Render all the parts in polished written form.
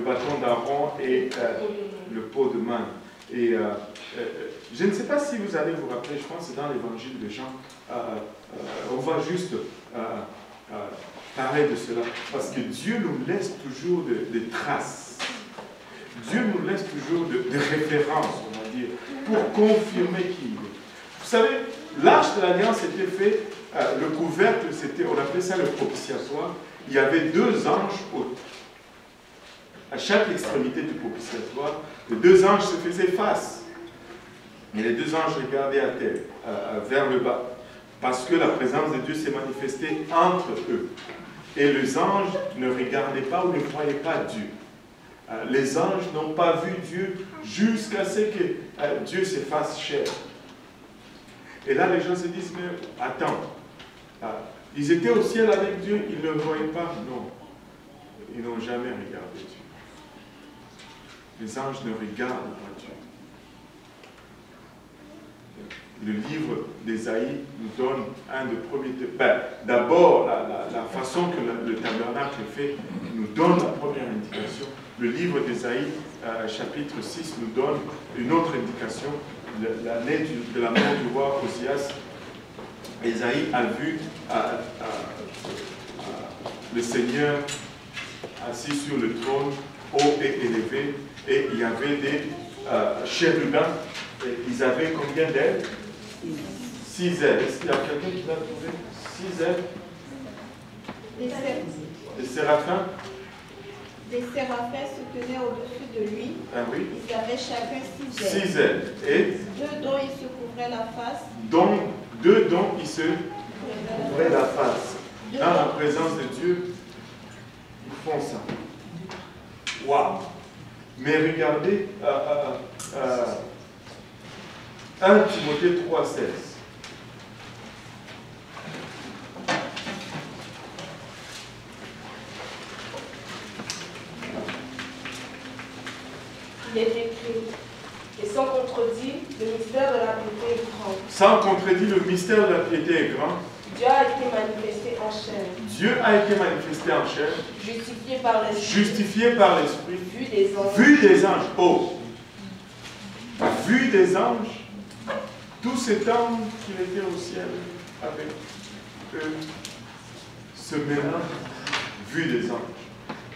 bâton d'Aaron et le pot de main. Et je ne sais pas si vous allez vous rappeler, je pense que c'est dans l'évangile de Jean, on va juste parler de cela, parce que Dieu nous laisse toujours des traces. Dieu nous laisse toujours des références, on va dire, pour confirmer qui il est. Vous savez, l'arche de l'Alliance était fait, le couvercle, on appelait ça le propitiatoire. Il y avait 2 anges à chaque extrémité du propitiatoire. Les 2 anges se faisaient face. Et les 2 anges regardaient à terre, vers le bas. Parce que la présence de Dieu s'est manifestée entre eux. Et les anges ne regardaient pas ou ne croyaient pas Dieu. Les anges n'ont pas vu Dieu jusqu'à ce que Dieu se fasse chair. Et là, les gens se disent, mais attends, ils étaient au ciel avec Dieu, ils ne le voyaient pas? Non, ils n'ont jamais regardé Dieu. Les anges ne regardent pas Dieu. Le livre d'Ésaïe nous donne un des premiers... D'abord, la façon que le tabernacle est fait nous donne la première indication. Le livre d'Ésaïe, chapitre 6, nous donne une autre indication. L'année de la mort du roi Osias, Ésaïe a vu le Seigneur assis sur le trône, haut et élevé, et il y avait des chérubins. Et ils avaient combien d'ailes? 6 ailes. Est-ce qu'il y a quelqu'un qui l'a trouvé? 6 ailes. Des séraphins. Des séraphins se tenaient au-dessus de lui. Ah oui. Ils avaient chacun 6 ailes. 6 ailes. Et 2 dont ils se couvraient la face. 2 dont ils se couvraient la face. Dans la présence de Dieu, ils font ça. Waouh! Mais regardez, 1 Timothée 3,16. Il est écrit, et sans contredit, le mystère de la piété est grand. Sans contredit, le mystère de la piété est grand. Dieu a été manifesté en chair. Dieu a été manifesté en chair. Justifié par l'Esprit. Justifié par l'Esprit. Vu des anges. Vu des anges. Oh! Vu des anges. Tout cet homme qui était au ciel avec eux, ce maintenant, vu des anges.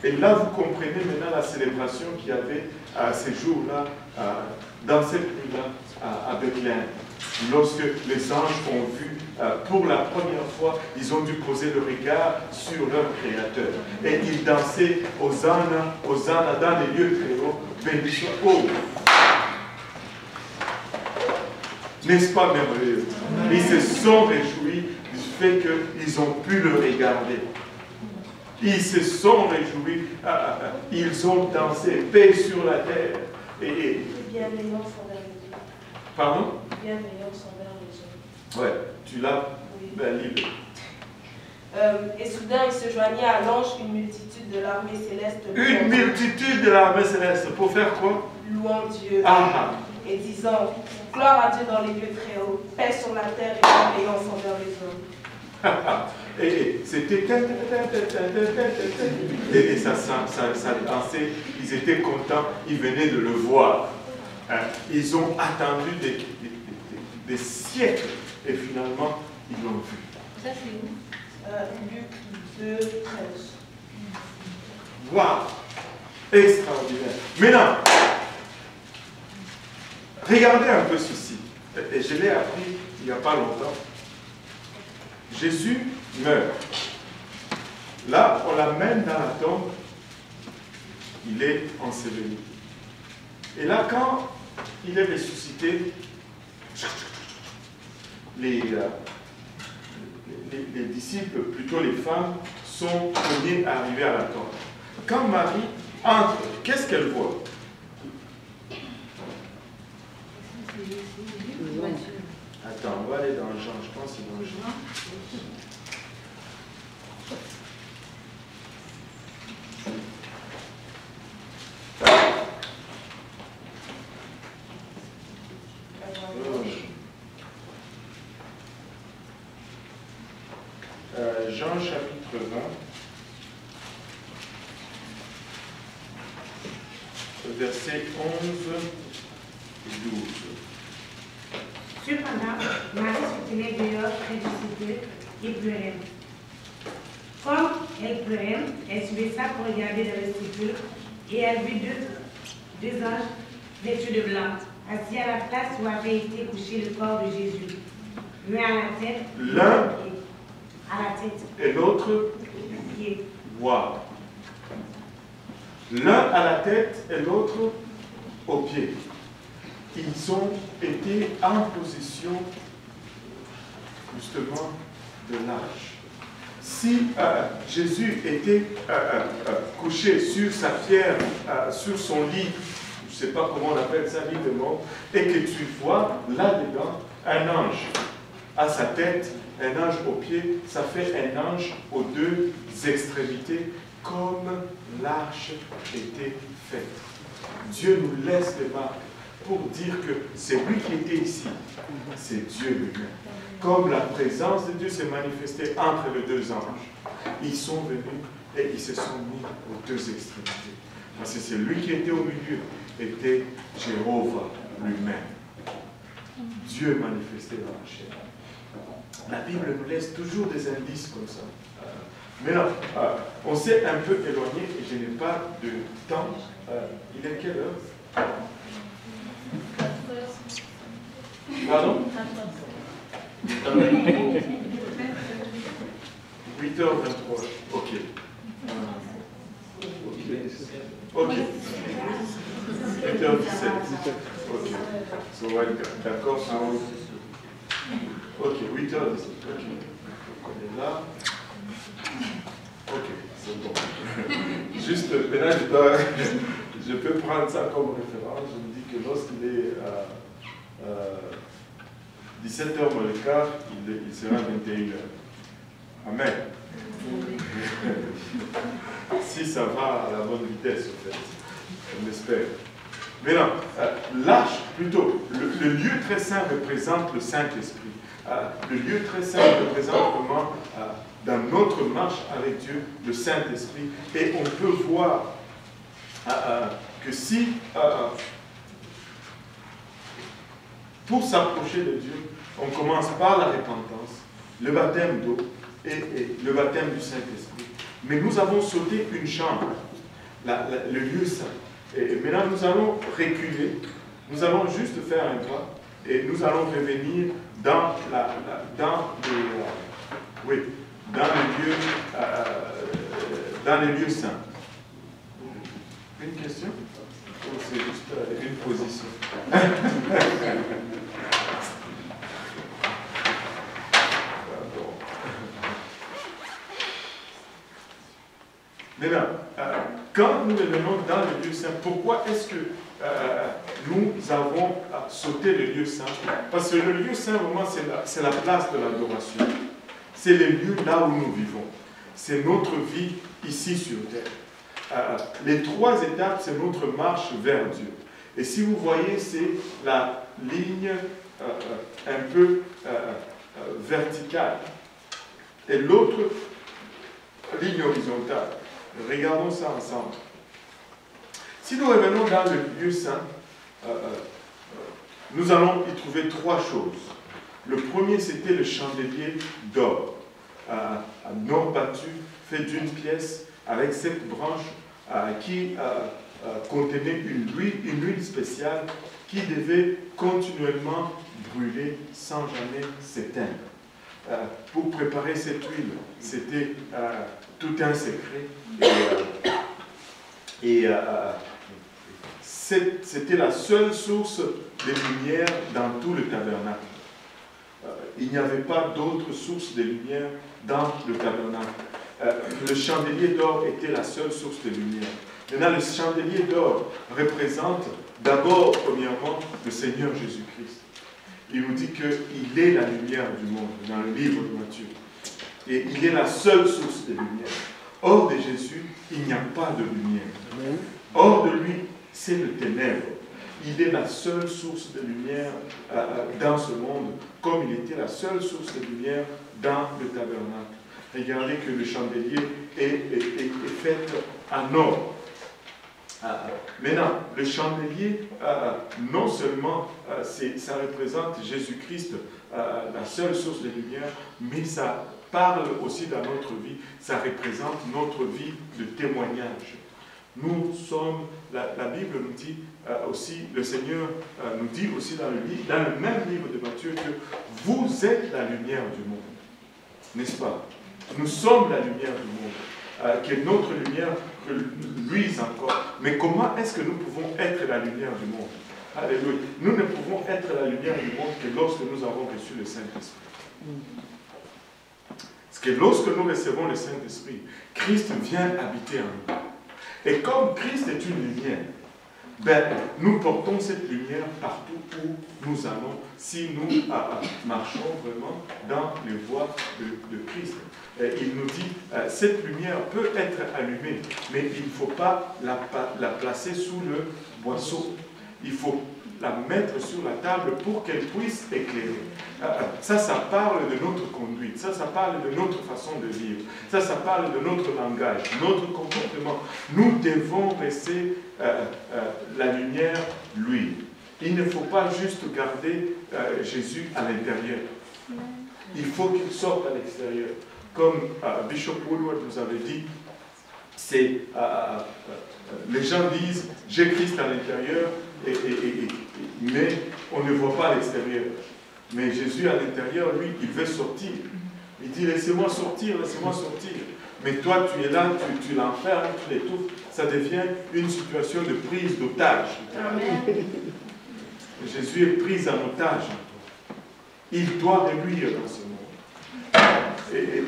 Et là, vous comprenez maintenant la célébration qu'il y avait à ces jours-là, dans cette nuit-là, à Bethléem. Lorsque les anges ont vu, pour la première fois, ils ont dû poser le regard sur leur Créateur. Et ils dansaient Hosanna, Hosanna dans les lieux très hauts, béni soit. Oh! N'est-ce pas merveilleux? Ils se sont réjouis du fait qu'ils ont pu le regarder. Ils se sont réjouis, ils ont dansé, paix sur la terre. Et bienveillance envers les hommes. Pardon? Bienveillance envers les hommes. Ouais, tu l'as libre. Et soudain, il se joignit à l'ange une multitude de l'armée céleste. Une multitude de l'armée céleste. Pour faire quoi? Louant Dieu. Ah. Et disant, gloire à Dieu dans les lieux très hauts, paix sur la terre et bienveillance envers les hommes. Et c'était... Et ça dansait, ils étaient contents, ils venaient de le voir. Ils ont attendu des siècles et finalement, ils l'ont vu. Ça c'est où? Luc 2, 13. Waouh! Extraordinaire. Maintenant, regardez un peu ceci. Et je l'ai appris il n'y a pas longtemps. Jésus meurt. Là, on l'amène dans la tombe. Il est enseveli. Et là, quand il est ressuscité, les disciples, plutôt les femmes, sont premiers à arriver à la tombe. Quand Marie entre, qu'est-ce qu'elle voit? Attends, on va aller dans Jean, je pense que c'est dans Jean. Jean chapitre 20. versets 11 et 12. Cependant, Marie se tenait dehors près du sépulcre et pleurait. Comme elle pleurait, elle se baissa pour regarder dans le sépulcre et elle vit deux anges vêtus de blanc, assis à la place où avait été couché le corps de Jésus. L'un à la tête, L'un à la tête, et l'autre aux pieds. wow. L'un à la tête et l'autre aux pieds. Ils ont été en position justement de l'âge. Si Jésus était couché sur sa pierre, sur son lit, je ne sais pas comment on appelle ça, lit de mort, et que tu vois là-dedans un ange à sa tête, un ange aux pieds, ça fait un ange aux deux extrémités, comme l'arche était faite. Dieu nous laisse des marques pour dire que c'est lui qui était ici, c'est Dieu lui-même. Comme la présence de Dieu s'est manifestée entre les deux anges, ils sont venus et ils se sont mis aux deux extrémités. Parce que c'est lui qui était au milieu, était Jéhovah lui-même. Dieu manifesté dans la chair. La Bible nous laisse toujours des indices comme ça. Mais là, on s'est un peu éloigné et je n'ai pas de temps. Il est quelle heure? Pardon? 8h23. Ok. Ok. 8h17. Ok. So, d'accord sur... Ok, 8h17. Ok. On est là. Ok, c'est bon. Juste, maintenant, je peux prendre ça comme référence. Je me dis que lorsqu'il est 17h moins le quart, il sera 21h. Amen. Si ça va à la bonne vitesse, en fait. On espère. Maintenant, l'arche, plutôt, le lieu très saint représente le Saint-Esprit. Le lieu très saint représente vraiment, dans notre marche avec Dieu, le Saint-Esprit. Et on peut voir que si, pour s'approcher de Dieu, on commence par la repentance, le baptême d'eau et le baptême du Saint-Esprit. Mais nous avons sauté une chambre, le lieu saint. Et maintenant, nous allons reculer, nous allons juste faire un pas, et nous allons revenir dans les lieux saints. Une question? Ou c'est juste une position? Maintenant, quand nous venons dans le lieu saint, pourquoi est-ce que nous avons sauté le lieu saint? Parce que le lieu saint, vraiment, c'est la place de l'adoration. C'est le lieu là où nous vivons. C'est notre vie ici sur terre. Les trois étapes, c'est notre marche vers Dieu. Et si vous voyez, c'est la ligne un peu verticale. Et l'autre ligne horizontale. Regardons ça ensemble. Si nous revenons dans le lieu saint, nous allons y trouver trois choses. Le premier, c'était le chandelier d'or, en or battu, fait d'une pièce avec 7 branches qui contenait une huile spéciale qui devait continuellement brûler sans jamais s'éteindre. Pour préparer cette huile, c'était tout un secret. C'était la seule source de lumière dans tout le tabernacle. Il n'y avait pas d'autre source de lumière dans le tabernacle. Le chandelier d'or était la seule source de lumière. Maintenant, le chandelier d'or représente d'abord, premièrement, le Seigneur Jésus-Christ. Il nous dit qu'il est la lumière du monde, dans le livre de Matthieu. Et il est la seule source de lumière. Hors de Jésus, il n'y a pas de lumière. Hors de lui, c'est le ténèbre. Il est la seule source de lumière dans ce monde, comme il était la seule source de lumière dans le tabernacle. Regardez que le chandelier est fait en or. Maintenant, le chandelier, non seulement ça représente Jésus-Christ, la seule source de lumière, mais ça parle aussi dans notre vie, ça représente notre vie de témoignage. Nous sommes, la Bible nous dit aussi, le Seigneur nous dit aussi dans le même livre de Matthieu que vous êtes la lumière du monde, n'est-ce pas? Nous sommes la lumière du monde, que notre lumière luise encore. Mais comment est-ce que nous pouvons être la lumière du monde? Alléluia. Nous ne pouvons être la lumière du monde que lorsque nous avons reçu le Saint-Esprit. Parce que lorsque nous recevons le Saint-Esprit, Christ vient habiter en nous. Et comme Christ est une lumière, nous portons cette lumière partout où nous allons, si nous marchons vraiment dans les voies de Christ. Il nous dit, cette lumière peut être allumée, mais il ne faut pas la placer sous le boisseau. Il faut la mettre sur la table pour qu'elle puisse éclairer. Ça parle de notre conduite, ça parle de notre façon de vivre, ça parle de notre langage, notre comportement. Nous devons laisser la lumière l'huile. Il ne faut pas juste garder Jésus à l'intérieur. Il faut qu'il sorte à l'extérieur. Comme Bishop Woodward nous avait dit, les gens disent « j'ai Christ à l'intérieur », mais on ne voit pas à l'extérieur. Mais Jésus à l'intérieur, lui, il veut sortir. Il dit, laissez-moi sortir, laissez-moi sortir. Mais toi, tu es là, tu l'enfermes, tu l'étouffes. Ça devient une situation de prise d'otage. Jésus est pris en otage. Il doit reluire dans ce monde. Et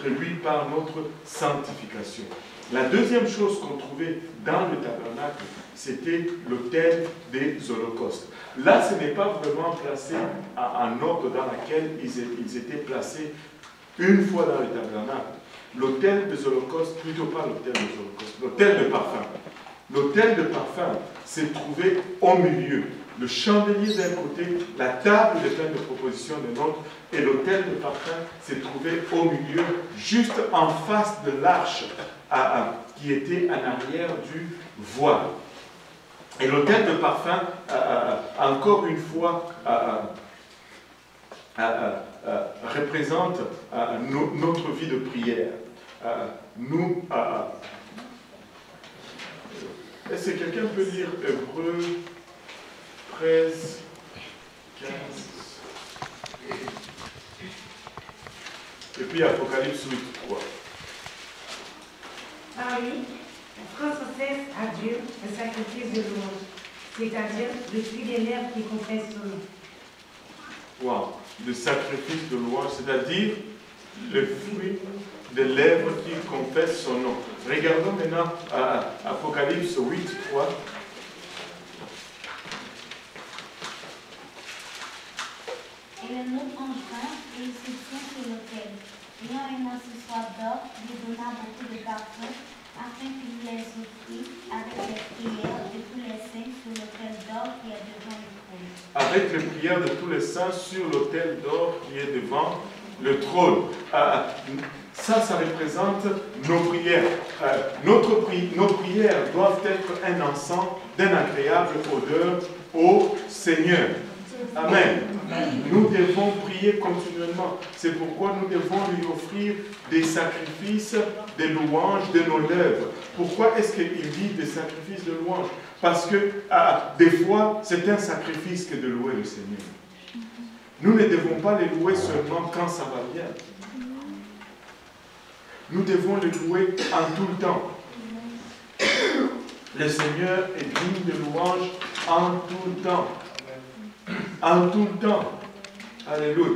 reluire par notre sanctification. La deuxième chose qu'on trouvait dans le tabernacle, c'était l'autel des holocaustes. Là, ce n'est pas vraiment placé en ordre dans lequel ils étaient placés une fois dans le tabernacle. L'autel des holocaustes, plutôt pas l'autel des holocaustes, l'autel de parfum. L'autel de parfum s'est trouvé au milieu. Le chandelier d'un côté, la table de pain de proposition de l'autre, et l'autel de parfum s'est trouvé au milieu, juste en face de l'arche qui était en arrière du voile. Et l'autel de parfum, encore une fois, représente notre vie de prière. Est-ce que quelqu'un peut lire Hébreux 13, 15 et puis Apocalypse 8, 3. Ah oui, transcesse à Dieu un sacrifice de louange, c'est-à-dire le fruit des lèvres qui confessent son nom. Wow, le sacrifice de louange, c'est-à-dire le fruit des lèvres qui confessent son nom. Regardons maintenant Apocalypse 8, 3. Et le nom ange vint, et il se tient sur l'autel. Ayant un accessoire d'or, lui donna beaucoup de parfums, afin qu'il les offrit avec les prières de tous les saints sur l'autel d'or qui est devant le trône. Avec les prières de tous les saints sur l'autel d'or qui est devant le trône. Ça représente nos prières. Nos prières doivent être un encens d'une agréable odeur au Seigneur. Amen. Nous devons prier continuellement. C'est pourquoi nous devons lui offrir des sacrifices, des louanges de nos lèvres. Pourquoi est-ce qu'il dit des sacrifices de louanges? Parce que des fois, c'est un sacrifice que de louer le Seigneur. Nous ne devons pas les louer seulement quand ça va bien. Nous devons le louer en tout le temps. Le Seigneur est digne de louange en tout le temps. En tout le temps. Alléluia.